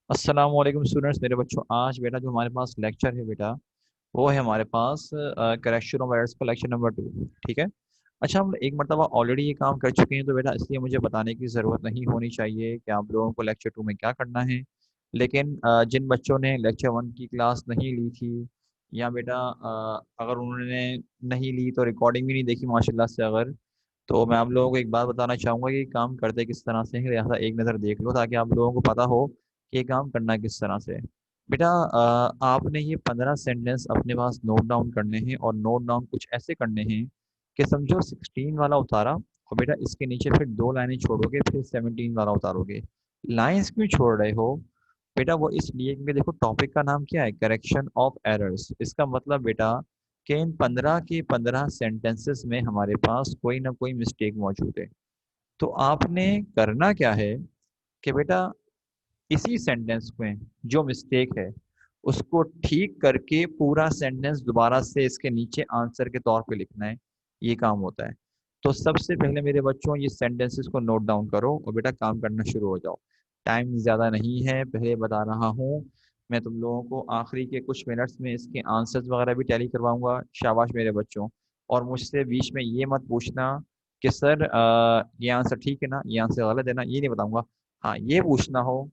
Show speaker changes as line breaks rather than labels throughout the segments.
अस्सलाम वालेकुम स्टूडेंट्स, मेरे बच्चों। आज बेटा जो हमारे पास लेक्चर है बेटा, वो है हमारे पास करेक्शन ऑफ एरर्स का लेक्चर नंबर 2। ठीक है। अच्छा, हम एक मरतबा ऑलरेडी ये काम कर चुके हैं, तो बेटा इसलिए मुझे बताने की ज़रूरत नहीं होनी चाहिए कि आप लोगों को लेक्चर 2 में क्या करना है। लेकिन जिन बच्चों ने लेक्चर 1 की क्लास नहीं ली थी, या बेटा अगर उन्होंने नहीं ली तो रिकॉर्डिंग भी नहीं देखी माशाल्लाह से, अगर तो मैं आप लोगों को एक बात बताना चाहूँगा कि काम करते किस तरह से है, लिहाजा एक नज़र देख लो ताकि आप लोगों को पता हो कि ये काम करना किस तरह से है। बेटा आपने ये 15 सेंटेंस अपने पास नोट डाउन करने हैं, और नोट डाउन कुछ ऐसे करने हैं कि समझो 16 वाला उतारा, और बेटा इसके नीचे फिर 2 लाइनें छोड़ोगे, फिर 17 वाला उतारोगे। लाइंस क्यों छोड़ रहे हो बेटा? वो इसलिए क्योंकि देखो, टॉपिक का नाम क्या है, करेक्शन ऑफ एरर्स। इसका मतलब बेटा कि इन 15 के 15 सेंटेंसेस में हमारे पास कोई ना कोई मिस्टेक मौजूद है। तो आपने करना क्या है कि बेटा इसी सेंटेंस में जो मिस्टेक है उसको ठीक करके पूरा सेंटेंस दोबारा से इसके नीचे आंसर के तौर पे लिखना है। ये काम होता है। तो सबसे पहले मेरे बच्चों, ये सेंटेंसेस को नोट डाउन करो और बेटा काम करना शुरू हो जाओ। टाइम ज़्यादा नहीं है, पहले बता रहा हूँ। मैं तुम लोगों को आखिरी के कुछ मिनट्स में इसके आंसर्स वगैरह भी टैली करवाऊंगा। शाबाश मेरे बच्चों। और मुझसे बीच में ये मत पूछना कि सर ये आंसर ठीक है ना, ये आंसर गलत है ना, ये नहीं बताऊंगा। हाँ, ये पूछना हो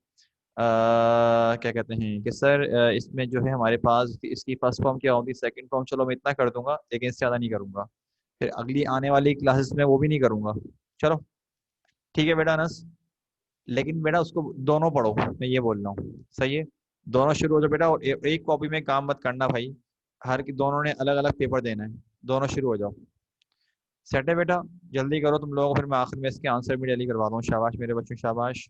क्या कहते हैं कि सर इसमें जो है हमारे पास इसकी फर्स्ट फॉर्म क्या होगी, सेकंड फॉर्म, चलो मैं इतना कर दूंगा लेकिन इससे ज़्यादा नहीं करूंगा। फिर अगली आने वाली क्लासेस में वो भी नहीं करूंगा। चलो, ठीक है बेटा अनस। लेकिन बेटा उसको दोनों पढ़ो, मैं ये बोल रहा हूँ, सही है। दोनों शुरू हो जाओ बेटा, और एक कॉपी में काम मत करना भाई। हर की दोनों ने अलग अलग पेपर देना है। दोनों शुरू हो जाओ। सेट है बेटा? जल्दी करो तुम लोगों को, फिर मैं आखिर में इसके आंसर भी डेली करवा दूँ। शाबाश मेरे बच्चों, शाबाश।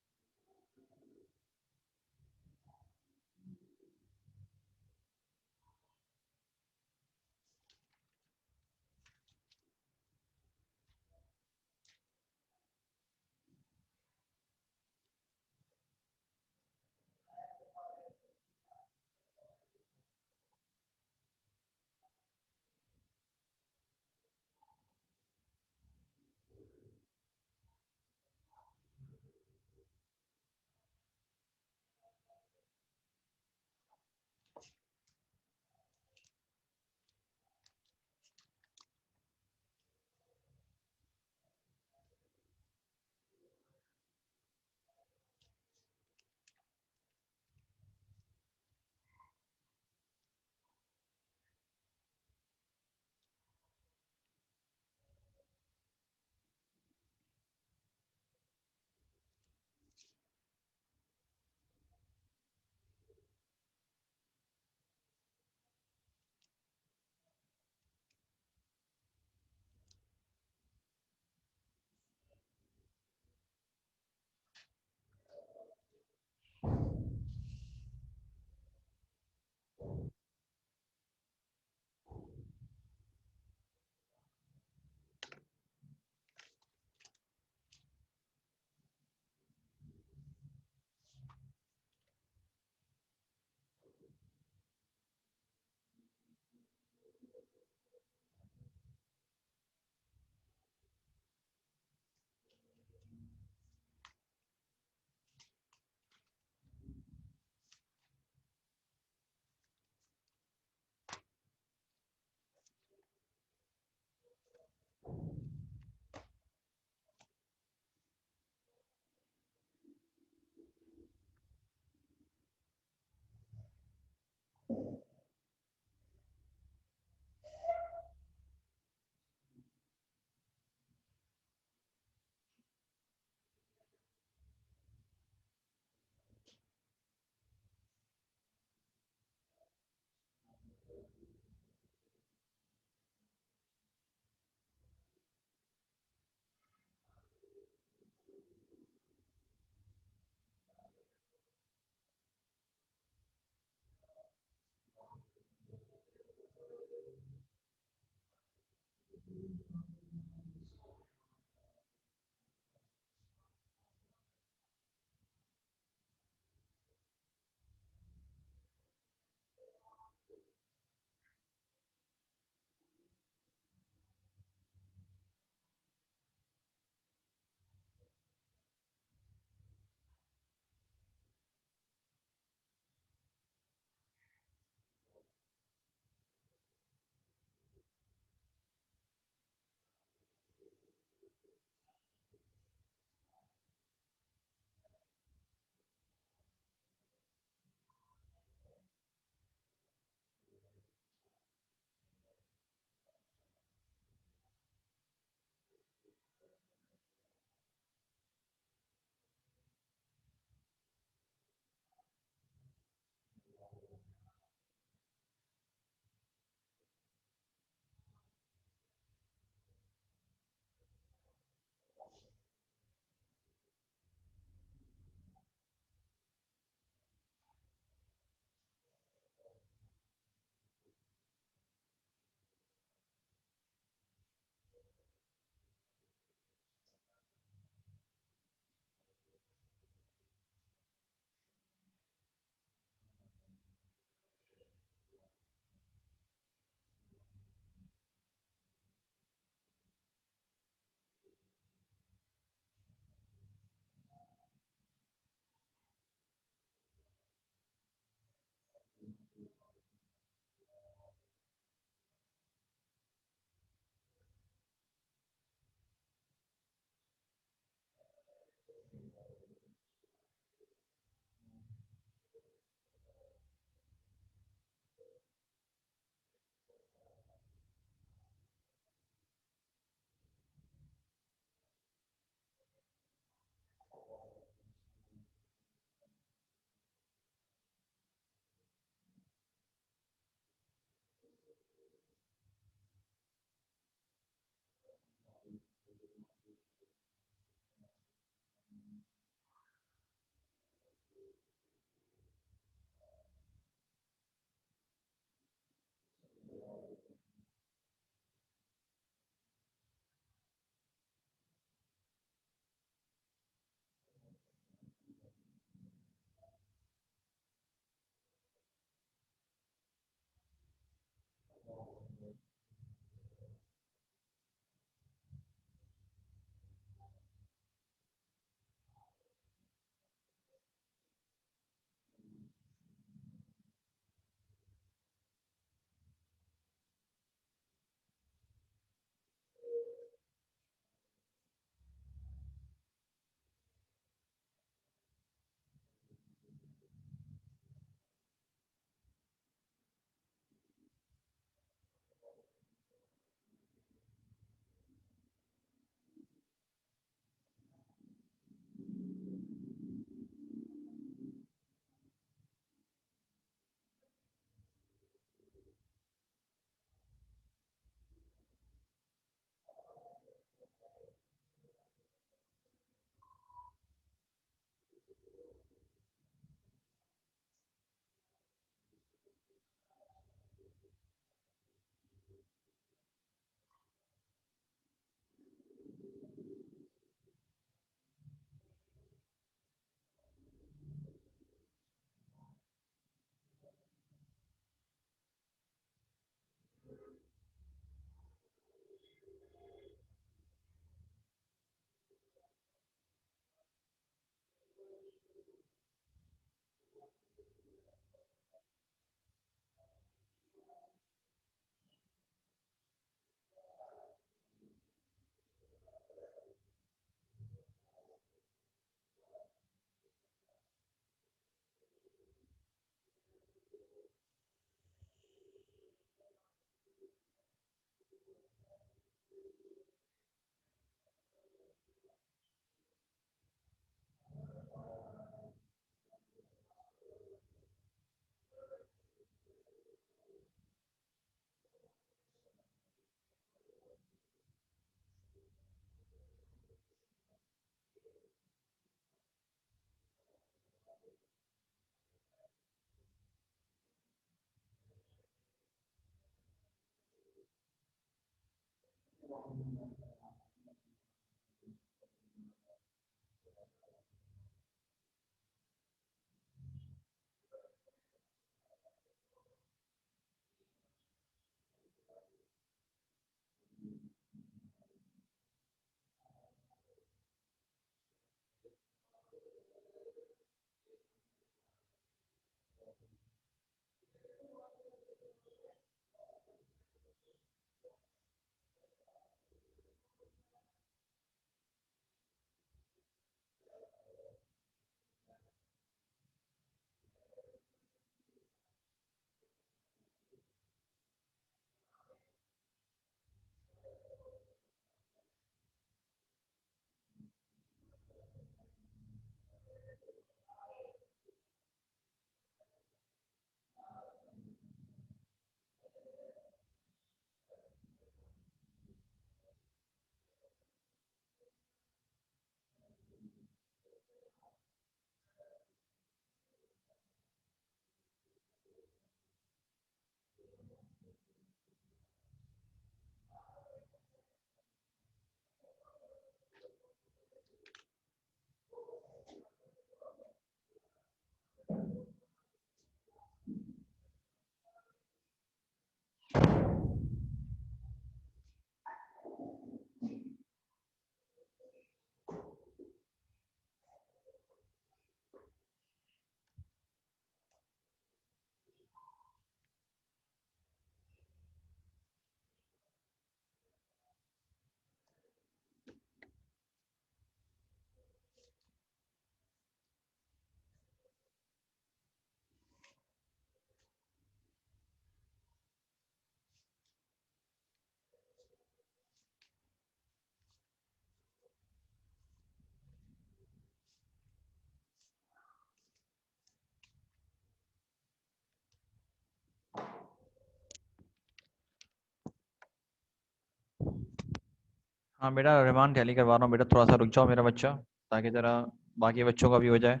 हाँ बेटा, रहमान टैली करवा रहा हूँ बेटा, थोड़ा सा रुक जाओ मेरा बच्चा, ताकि ज़रा बाकी बच्चों का भी हो जाए।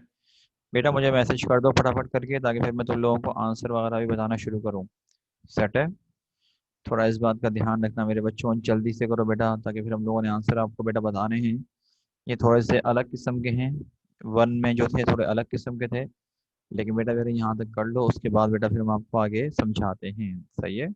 बेटा मुझे मैसेज कर दो फटाफट करके, ताकि फिर मैं तुम लोगों को आंसर वगैरह भी बताना शुरू करूँ। सेट है? थोड़ा इस बात का ध्यान रखना मेरे बच्चों, जल्दी से करो बेटा, ताकि फिर हम लोगों ने आंसर आपको बेटा बताने हैं। ये थोड़े से अलग किस्म के हैं, वन में जो थे थोड़े अलग किस्म के थे, लेकिन बेटा मेरे यहाँ तक कर लो, उसके बाद बेटा फिर हम आपको आगे समझाते हैं। सही है?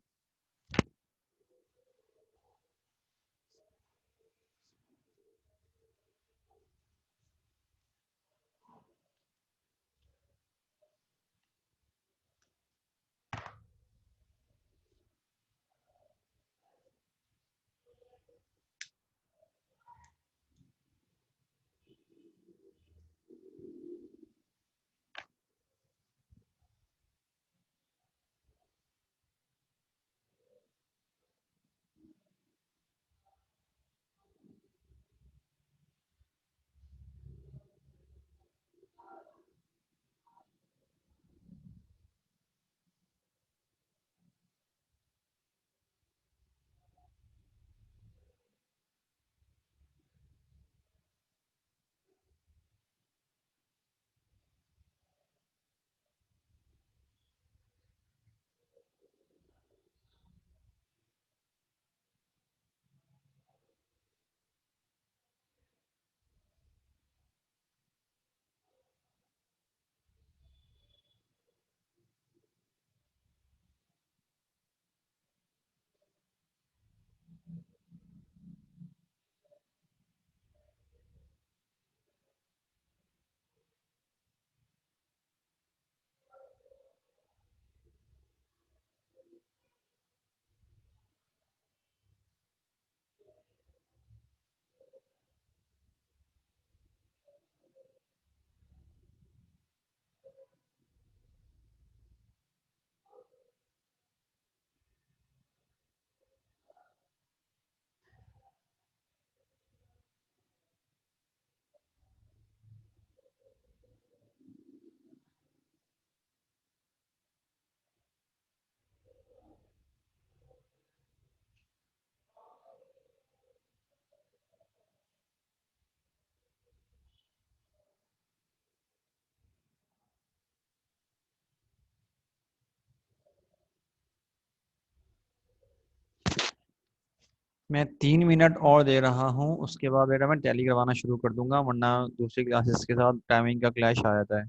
मैं 3 मिनट और दे रहा हूँ, उसके बाद बेटा मैं टैली करवाना शुरू कर दूंगा, वरना दूसरी क्लासेस के साथ टाइमिंग का क्लैश आ जाता है।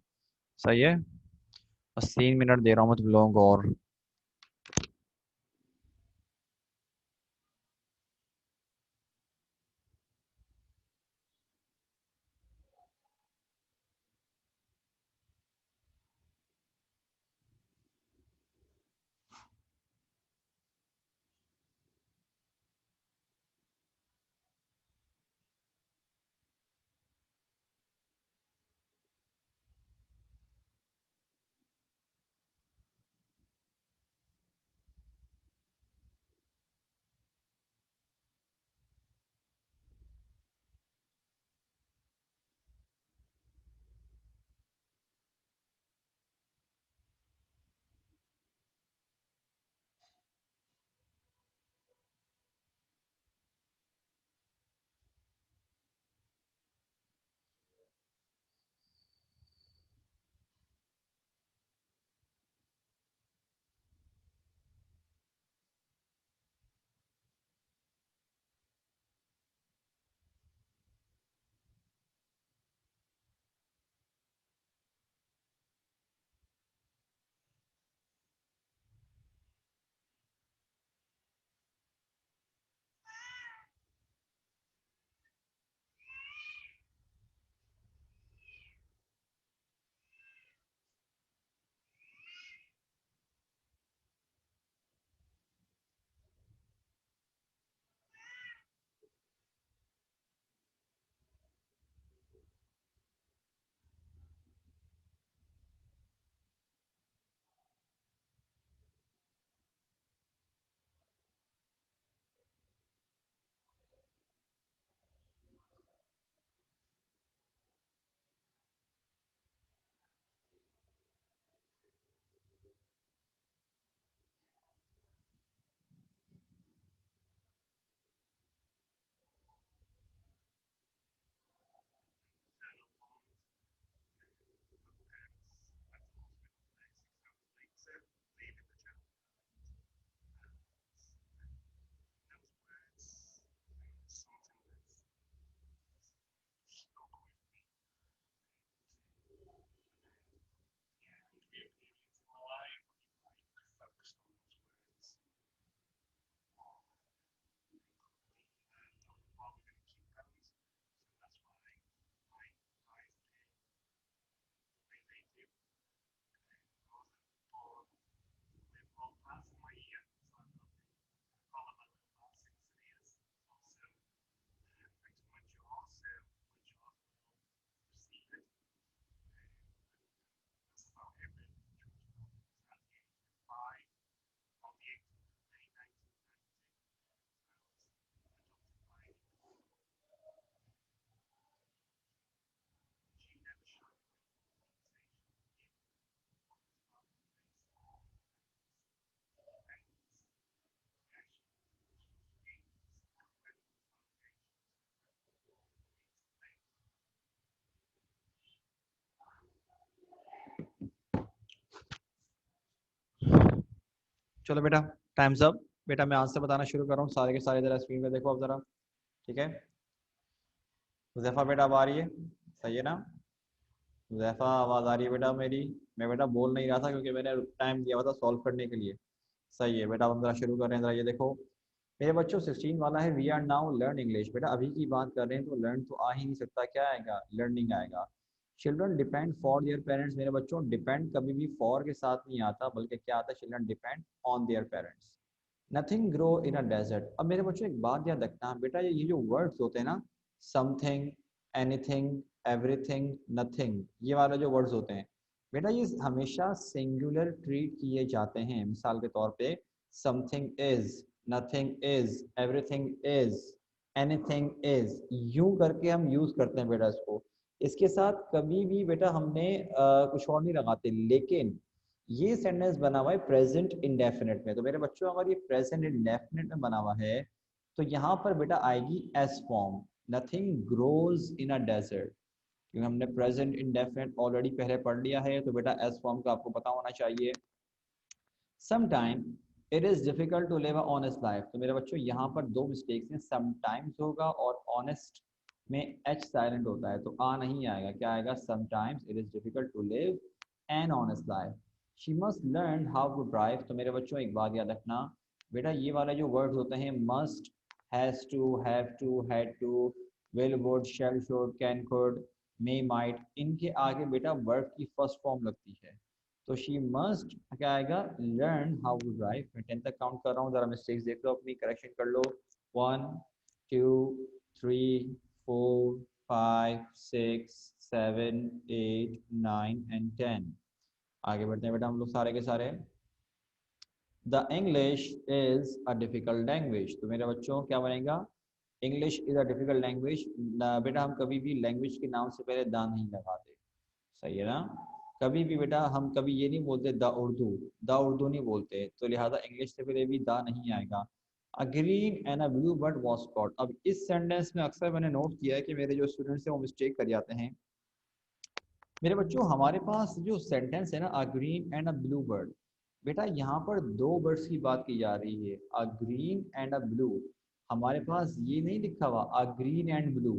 सही है। बस 3 मिनट दे रहा हूँ मैं तुम लोगों को और। चलो बेटा, टाइम्स अप। बेटा मैं आंसर बताना शुरू कर रहा हूँ, सारे के सारे जरा स्क्रीन पे देखो अब जरा। ठीक है। हुज़ैफा बेटा अब आ रही है? सही है ना? हुज़ैफा आवाज़ आ रही है बेटा मेरी? मैं बेटा बोल नहीं रहा था क्योंकि मैंने टाइम दिया हुआ था सॉल्व करने के लिए। सही है बेटा, अब हम जरा शुरू कर रहे हैं, जरा ये देखो मेरे बच्चों। 16 वाला है, we are now learn English. बेटा अभी की बात कर रहे हैं तो लर्न तो आ ही नहीं सकता, क्या आएगा? लर्निंग आएगा। Children depend for their parents. मेरे बच्चों डिपेंड कभी भी फॉर के साथ नहीं आता, बल्कि क्या आता है? Children depend on their parents. Nothing grow in a desert. अब मेरे बच्चों एक बात याद रखना बेटा, ये जो वर्ड्स होते हैं ना, समथिंग, एनीथिंग, एवरीथिंग, नथिंग, ये वाले जो वर्ड्स होते हैं बेटा, ये हमेशा सिंगुलर ट्रीट किए जाते हैं। मिसाल के तौर पे something is, nothing is, everything is, anything is, यूं करके हम यूज करते हैं बेटा इसको। इसके साथ कभी भी बेटा हमने कुछ और नहीं लगाते। लेकिन ये सेंटेंस बना हुआ है प्रेजेंट इंडेफिनिट में, तो मेरे बच्चों अगर ये प्रेजेंट इंडेफिनिट में बना हुआ है तो यहाँ पर बेटा आएगी S form. Nothing grows in a desert, क्योंकि हमने प्रेजेंट इंडेफिनिट ऑलरेडी पहले पढ़ लिया है, तो बेटा एस फॉर्म का आपको पता होना चाहिए। Sometime it is difficult to live a honest life. तो मेरे बच्चों यहाँ पर दो मिस्टेक्स हैं, समटाइम्स होगा और ऑनेस्ट में एच साइलेंट होता है तो आ नहीं आएगा, क्या आएगा, sometimes it is difficult to live an honest life. She must learn how to drive. तो मेरे बच्चों एक बात याद रखना बेटा, ये वाले जो वर्ड्स होते हैं must, has to, have to, had to, will, would, shall, should, can, could, may, might, इनके आगे बेटा वर्ब की फर्स्ट फॉर्म लगती है। तो शी मस्ट क्या आएगा, लर्न हाउ टू ड्राइव। मैं 10 तक काउंट कर रहा हूँ, जरा मिस्टेक्स देख लो अपनी, करेक्शन कर लो। 1 2 3 4 5 6 7 8 9 एंड 10। आगे बढ़ते हैं बेटा हम लोग सारे के सारे। The English is a difficult language. तो मेरे बच्चों क्या बनेगा, English is a difficult language. बेटा हम कभी भी लैंग्वेज के नाम से पहले दा नहीं लगाते, सही है ना। कभी भी बेटा हम कभी ये नहीं बोलते द उर्दू नहीं बोलते, तो लिहाजा इंग्लिश से पहले भी दा नहीं आएगा। A green and a blue bird was spot. अब इस सेंटेंस में अक्सर मैंने नोट किया है कि मेरे जो स्टूडेंट्स हैं वो मिस्टेक कर जाते हैं। मेरे बच्चों हमारे पास जो सेंटेंस है ना, a green and a blue bird, बेटा यहाँ पर दो बर्ड्स की बात की जा रही है, a green and a blue. हमारे पास ये नहीं लिखा हुआ अ ग्रीन एंड ब्लू।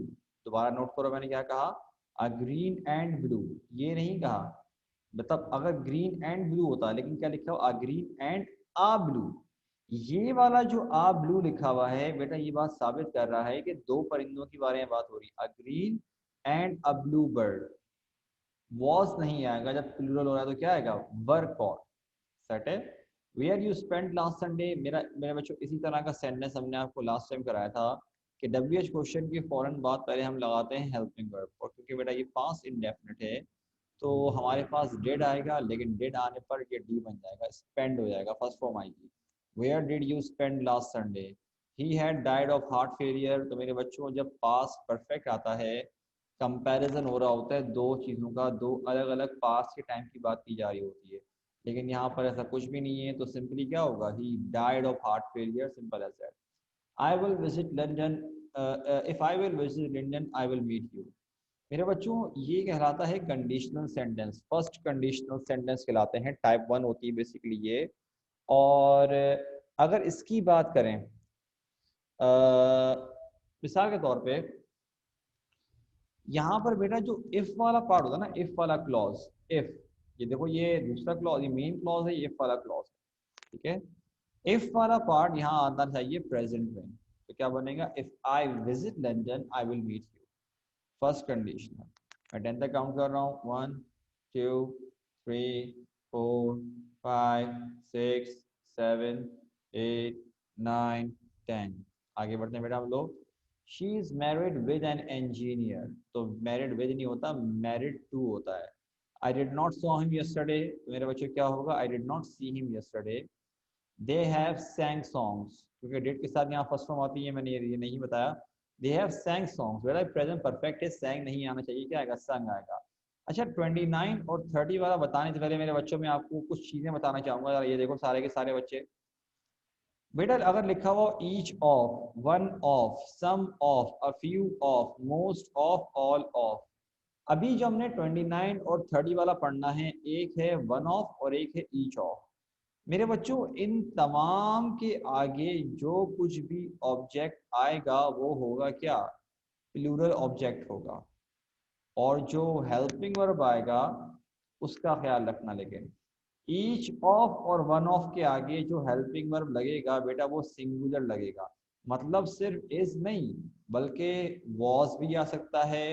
दोबारा नोट करो मैंने क्या कहा, अ ग्रीन एंड ब्लू, ये नहीं कहा। मतलब अगर ग्रीन एंड ब्लू होता, लेकिन क्या लिखा हुआ, अ ग्रीन एंड आ ब्लू। ये वाला जो आ ब्लू लिखा हुआ है बेटा, ये बात साबित कर रहा है कि दो परिंदों के बारे में बात हो रही है, a green and a blue bird. Was नहीं आएगा, जब प्लूरल हो रहा है तो क्या आएगा, वर कॉट। सेट है। Where you spend last Sunday. मेरा मेरे बच्चों इसी तरह का सेंटेंस हमने आपको लास्ट टाइम कराया था कि डब्ल्यू एच क्वेश्चन के फौरन बाद पहले हम लगाते हैं हेल्पिंग वर्ब, और क्योंकि बेटा ये पास्ट इंडेफिनिट है तो हमारे पास डेड आएगा, लेकिन डेड आने पर ये डी बन जाएगा, स्पेंड हो जाएगा, फर्स्ट फॉर्म आएगी। Where did you spend last Sunday. He had died of heart failure. तो मेरे बच्चों जब पास्ट परफेक्ट आता है, कंपैरिजन हो रहा होता है दो चीज़ों का, दो अलग अलग पास्ट के टाइम की बात की जा रही होती है, लेकिन यहाँ पर ऐसा कुछ भी नहीं है, तो सिंपली क्या होगा, he died of heart failure, simple as that. I will visit London, if I will visit London I will meet you. मेरे बच्चों ये कहलाता है conditional sentence, first conditional sentence कहलाते हैं, टाइप 1 होती है बेसिकली ये। और अगर इसकी बात करें मिसाल के तौर पे, यहाँ पर बेटा जो इफ वाला पार्ट होता है ना, इफ वाला क्लॉज, इफ, ये देखो ये दूसरा क्लॉज, ये मेन क्लॉज है, ये इफ वाला क्लॉज है, ठीक है। इफ वाला पार्ट यहाँ आना चाहिए प्रेजेंट में, तो क्या बनेगा, if I visit London I will meet you, first condition. मैं 10 तक काउंट कर रहा हूँ, 1 2 3 4 5 6 7 8 9 10। आगे बढ़ते हैं बेटा हम लोग। She is married with an engineer. तो मैरिड विद नहीं होता, मैरिड टू होता है। I did not saw him yesterday. तो मेरे बच्चों क्या होगा, I did not see him yesterday. They have सैंग songs, क्योंकि डेट के साथ यहाँ फर्स्ट फॉर्म आती है, मैंने ये नहीं बताया। दे हैव सैंग सॉन्ग्स, बेटा प्रेजेंट परफेक्ट है, सैंग नहीं आना चाहिए, क्या आएगा, संग आएगा। अच्छा 29 और 30 वाला बताने से पहले मेरे बच्चों में आपको कुछ चीजें बताना चाहूंगा, ये देखो सारे के सारे बच्चे। बेटा अगर लिखा हुआ each of, one of, some of, a few of, most of, all of, अभी जो हमने 29 और 30 वाला पढ़ना है, एक है वन ऑफ और एक है ईच ऑफ। मेरे बच्चों इन तमाम के आगे जो कुछ भी ऑब्जेक्ट आएगा वो होगा क्या, प्लूरल ऑब्जेक्ट होगा, और जो हेल्पिंग वर्ब आएगा उसका ख्याल रखना। लेकिन ईच ऑफ और वन ऑफ के आगे जो हेल्पिंग वर्ब लगेगा बेटा वो सिंगुलर लगेगा, मतलब सिर्फ इज नहीं बल्कि वॉज भी आ सकता है,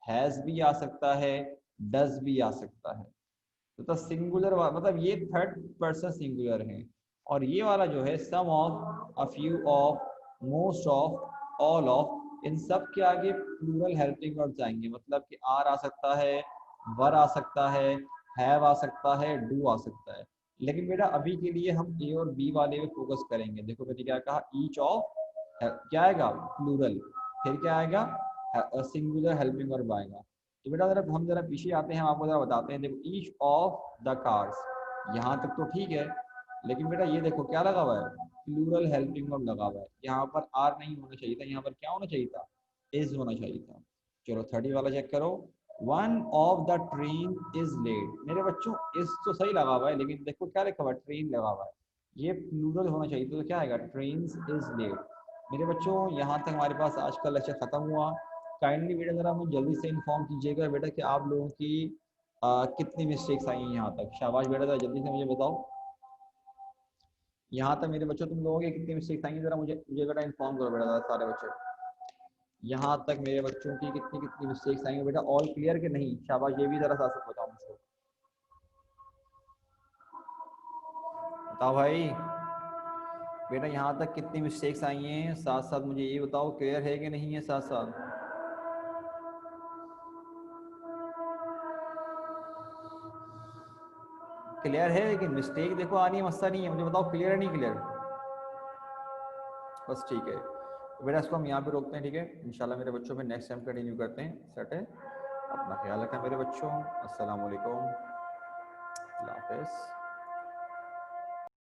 हैज भी आ सकता है, डज भी आ सकता है। तो सिंगुलर मतलब ये थर्ड पर्सन सिंगुलर है, और ये वाला जो है some of, a few of, most of, all of, इन सब के आगे प्लूरल हेल्पिंग वर्ब्स आएंगे, मतलब कि आर आ सकता है, वर आ सकता है, हैव आ सकता है, डू आ सकता है। लेकिन बेटा अभी के लिए हम ए और बी वाले पे फोकस करेंगे। देखो मैंने क्या कहा, ईच ऑफ क्या आएगा, प्लूरल, फिर क्या आएगा, सिंगुलर हेल्पिंग वर्ब आएगा। तो बेटा जरा हम जरा पीछे आते हैं, हम आपको जरा बताते हैं। देखो ईच ऑफ द कार्स, यहाँ तक तो ठीक है, लेकिन बेटा ये देखो क्या लगा हुआ है, प्लूरल हेल्पिंग वर्ब लगा हुआ है, यहाँ पर आर नहीं होना चाहिए था, यहाँ पर क्या होना चाहिए था, इज होना चाहिए था। चलो 30 वाला चेक करो, one of the train is late. मेरे बच्चों इस तो सही लगा हुआ है, लेकिन देखो क्या लिखा हुआ है, ट्रेन लगा हुआ है। ये प्लूरल होना चाहिए, तो क्या आएगा, ट्रेन्स इज लेट। मेरे बच्चों यहाँ तक हमारे पास आज का लेक्चर खत्म हुआ। काइंडली बेटा ज़रा मुझे जल्दी से इन्फॉर्म कीजिएगा बेटा कि आप लोगों की कितनी मिस्टेक्स आई हैं यहाँ तक। शाबाश बेटा, ज़रा जल्दी से मुझे बताओ यहाँ तक मेरे बच्चों तुम लोगों की कितनी मिस्टेक्स आई हैं, ज़रा मुझे मुझे बेटा इन्फॉर्म करो बेटा ज़रा सारे बच्चे। यहाँ तक मेरे बच्चों की कितनी कितनी मिस्टेक्स आई हैं बेटा, ऑल क्लियर के नहीं? शाबाश, ये भी ज़रा साथ साथ बताओ मुझको, बताओ भाई बेटा यहाँ तक कितनी मिस्टेक्स आई हैं, साथ साथ मुझे ये बताओ क्लियर है कि नहीं है, साथ साथ। क्लियर है, लेकिन मिस्टेक देखो आ रही है, मसला नहीं है, मुझे बताओ क्लियर है नहीं क्लियर? बस ठीक है, तो बेटा इसको हम यहाँ पे रोकते हैं, ठीक है। इंशाल्लाह मेरे बच्चों पे नेक्स्ट टाइम कंटिन्यू करते हैं, सेट है। अपना ख्याल रखना मेरे बच्चों, अस्सलाम वालेकुम, अल्लाह हाफ़िज़।